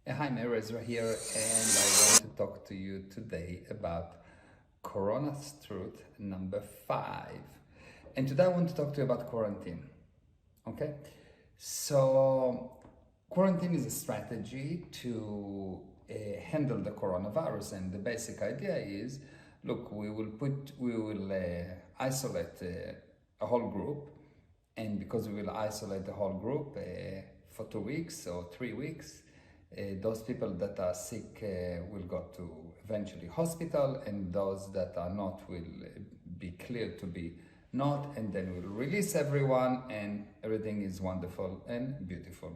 Hi, Meir Ezra here, and I want to talk to you today about Corona's Truth number 5. And today I want to talk to you about quarantine. Okay? So, quarantine is a strategy to handle the coronavirus, and the basic idea is look, we will isolate a whole group, and because we will isolate the whole group for 2 weeks or 3 weeks, those people that are sick will go to eventually hospital, and those that are not will be cleared to be not, and then we'll release everyone and everything is wonderful and beautiful.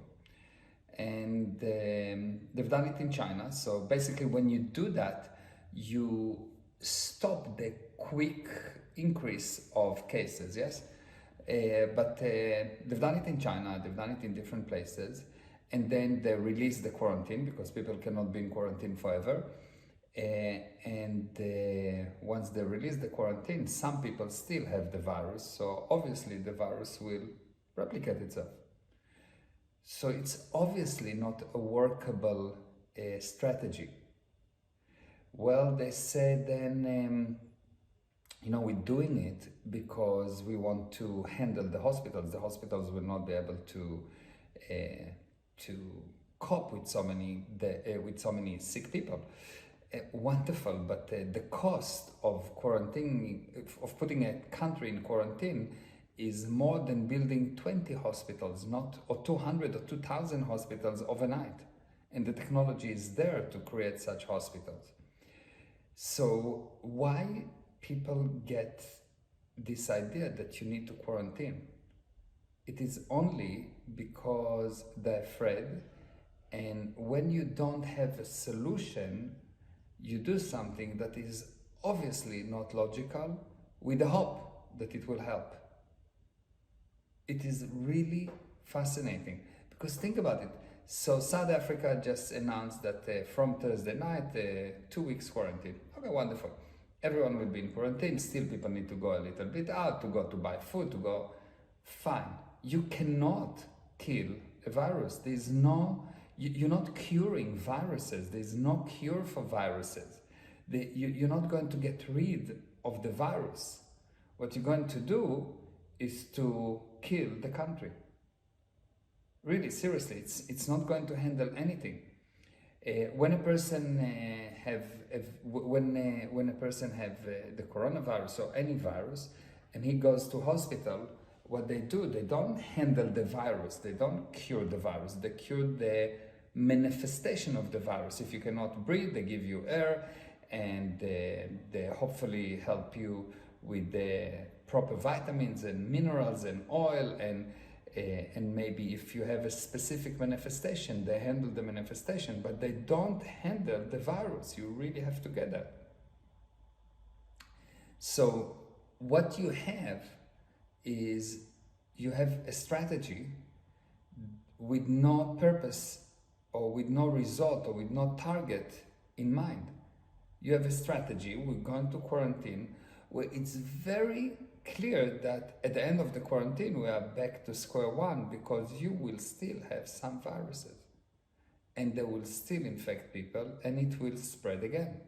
And they've done it in China. So basically when you do that, you stop the quick increase of cases, yes? But they've done it in China, they've done it in different places, and then they release the quarantine because people cannot be in quarantine forever. Once they release the quarantine, some people still have the virus, so obviously the virus will replicate itself. So it's obviously not a workable strategy. Well, they said then, we're doing it because we want to handle the hospitals. The hospitals will not be able to cope with so many sick people. Wonderful, but the cost of quarantining, of putting a country in quarantine, is more than building 20 hospitals, or 200 or 2,000 hospitals overnight. And the technology is there to create such hospitals. So why people get this idea that you need to quarantine? It is only because they're afraid, and when you don't have a solution, you do something that is obviously not logical with the hope that it will help. It is really fascinating because think about it. So South Africa just announced that from Thursday night, 2 weeks quarantine. Okay, wonderful. Everyone will be in quarantine. Still people need to go a little bit out, to go to buy food, to go. Fine. You cannot kill a virus. You're not curing viruses. There's no cure for viruses. You're not going to get rid of the virus. What you're going to do is to kill the country. Really, seriously, it's not going to handle anything. When a person have the coronavirus or any virus, and he goes to hospital, what they do, they don't handle the virus, they don't cure the virus, they cure the manifestation of the virus. If you cannot breathe, they give you air, and they hopefully help you with the proper vitamins and minerals and oil, and maybe if you have a specific manifestation, they handle the manifestation, but they don't handle the virus. You really have to get that. So what you have is you have a strategy with no purpose or with no result or with no target in mind. You have a strategy, we're going to quarantine, where it's very clear that at the end of the quarantine we are back to square one, because you will still have some viruses and they will still infect people and it will spread again.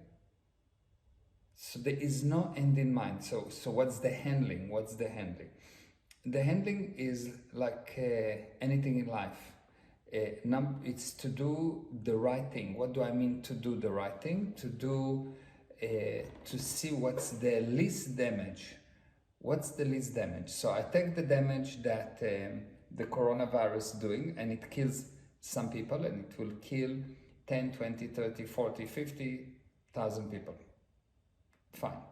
So there is no end in mind. So what's the handling? The handling is like anything in life. It's to do the right thing. What do I mean to do the right thing? To see what's the least damage. What's the least damage? So I take the damage that the coronavirus doing, and it kills some people, and it will kill 10, 20, 30, 40, 50,000 people. Fine.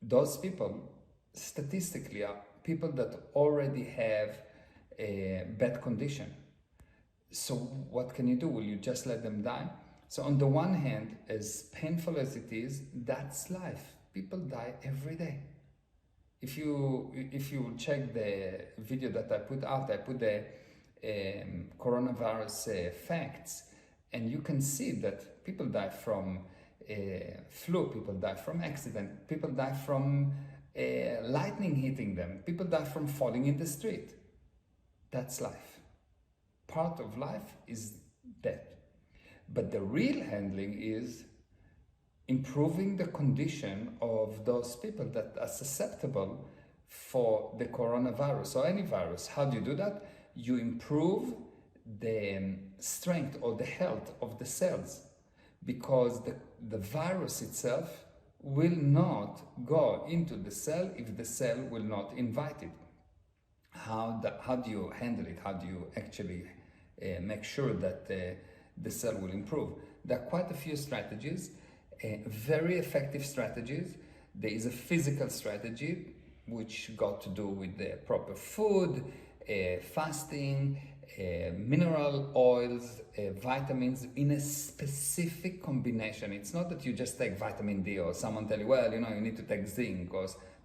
Those people, statistically, are people that already have a bad condition. So what can you do? Will you just let them die? So on the one hand, as painful as it is, that's life. People die every day. If you check the video that I put out, I put the coronavirus facts, and you can see that people die from flu, people die from accident, people die from lightning hitting them, people die from falling in the street. That's life. Part of life is death. But the real handling is improving the condition of those people that are susceptible for the coronavirus or any virus. How do you do that? You improve the strength or the health of the cells, because the virus itself will not go into the cell if the cell will not invite it. How do you handle it? How do you actually make sure that the cell will improve? There are quite a few strategies, very effective strategies. There is a physical strategy which got to do with the proper food, fasting, mineral oils, vitamins in a specific combination. It's not that you just take vitamin D or someone tell you, well, you need to take zinc.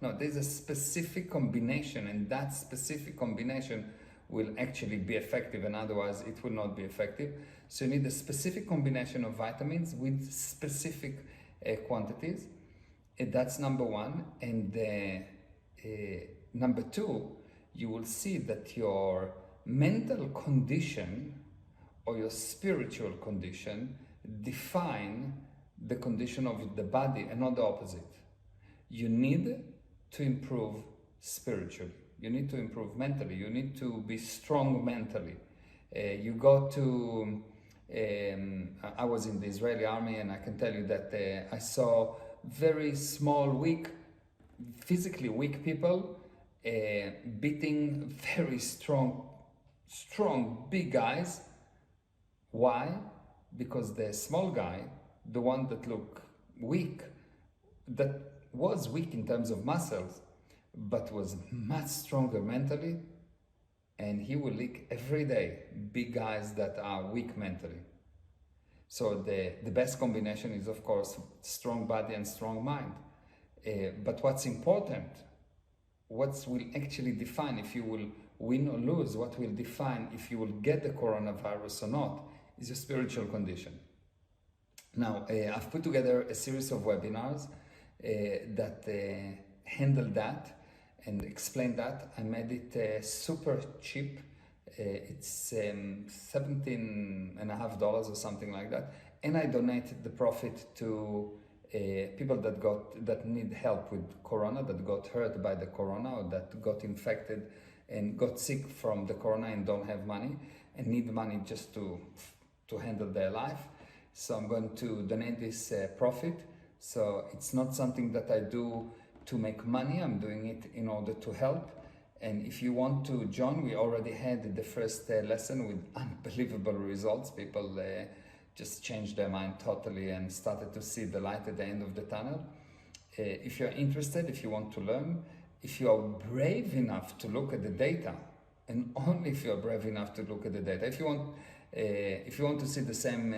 No, there's a specific combination, and that specific combination will actually be effective, and otherwise it will not be effective. So you need a specific combination of vitamins with specific quantities. That's number one. And number two, you will see that your mental condition or your spiritual condition define the condition of the body and not the opposite. You need to improve spiritually. You need to improve mentally. You need to be strong mentally. You go to, I was in the Israeli army, and I can tell you that I saw very small, weak, physically weak people beating very strong, big guys. Why? Because the small guy, the one that looked weak, that was weak in terms of muscles, but was much stronger mentally, and he will lick every day big guys that are weak mentally. So the best combination is, of course, strong body and strong mind. But what's important, what will actually define if you will win or lose, what will define if you will get the coronavirus or not, is your spiritual condition. Now, I've put together a series of webinars that handle that and explain that. I made it super cheap. It's $17.50 or something like that, and I donate the profit to people that need help with corona, that got hurt by the corona, or that got infected and got sick from the corona and don't have money and need money just to handle their life. So I'm going to donate this profit. So it's not something that I do to make money. I'm doing it in order to help. And if you want to join, we already had the first lesson with unbelievable results. People just changed their mind totally and started to see the light at the end of the tunnel. If you're interested, if you want to learn, if you are brave enough to look at the data, and only if you are brave enough to look at the data, if you want to see the same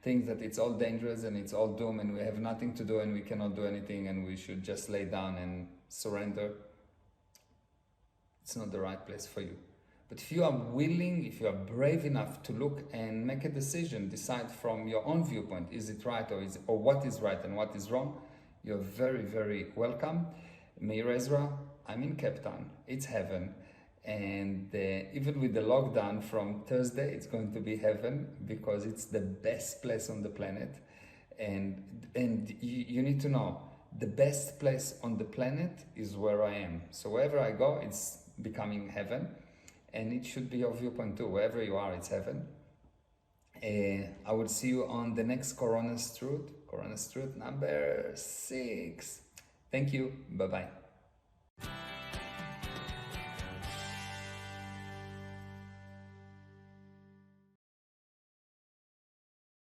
things, that it's all dangerous and it's all doom and we have nothing to do and we cannot do anything and we should just lay down and surrender, it's not the right place for you. But if you are willing, if you are brave enough to look and make a decision, decide from your own viewpoint, is it right or what is right and what is wrong, you're very, very welcome. Meir Ezra, I'm in Cape Town, it's heaven. And even with the lockdown from Thursday, it's going to be heaven, because it's the best place on the planet. And you need to know, the best place on the planet is where I am. So wherever I go, it's becoming heaven. And it should be your viewpoint too. Wherever you are, it's heaven. I will see you on the next Corona's Truth number 6. Thank you. Bye-bye.